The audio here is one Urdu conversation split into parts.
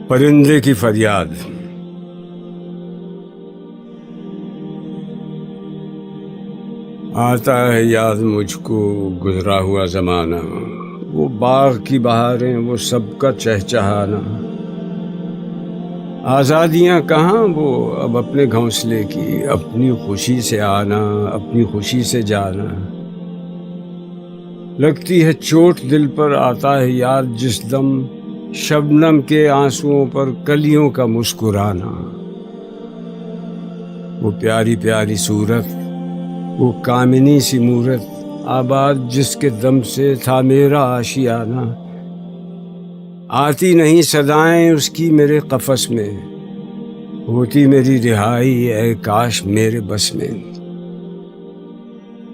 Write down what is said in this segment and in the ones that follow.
پرندے کی فریاد۔ آتا ہے یاد مجھ کو گزرا ہوا زمانہ، وہ باغ کی بہاریں، وہ سب کا چہچہانا۔ آزادیاں کہاں وہ اب اپنے گھونسلے کی، اپنی خوشی سے آنا، اپنی خوشی سے جانا۔ لگتی ہے چوٹ دل پر، آتا ہے یاد جس دم، شبنم کے آنسوؤں پر کلیوں کا مسکرانا۔ وہ پیاری پیاری صورت، وہ کامنی سی مورت، آباد جس کے دم سے تھا میرا آشیانہ۔ آتی نہیں صدائیں اس کی میرے قفس میں، ہوتی میری رہائی اے کاش میرے بس میں۔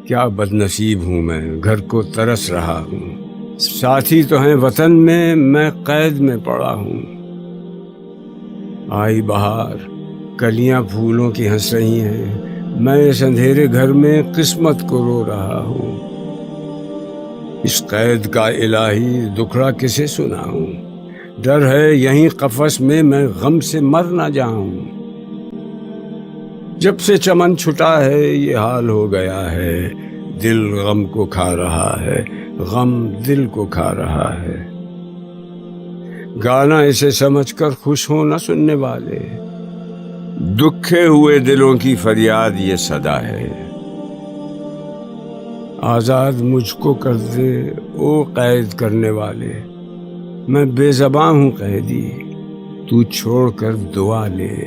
کیا بد نصیب ہوں میں، گھر کو ترس رہا ہوں، ساتھی تو ہیں وطن میں قید میں پڑا ہوں۔ آئی بہار، کلیاں پھولوں کی ہنس رہی ہیں، میں اس اندھیرے گھر میں قسمت کو رو رہا ہوں۔ اس قید کا الہی دکھڑا کسے سناؤں، ڈر ہے یہیں قفس میں غم سے مر نہ جاؤں۔ جب سے چمن چھٹا ہے یہ حال ہو گیا ہے، دل غم کو کھا رہا ہے، غم دل کو کھا رہا ہے۔ گانا اسے سمجھ کر خوش ہوں نہ سننے والے، دکھے ہوئے دلوں کی فریاد یہ صدا ہے۔ آزاد مجھ کو کر دے او قید کرنے والے، میں بے زباں ہوں قیدی، تو چھوڑ کر دعا لے۔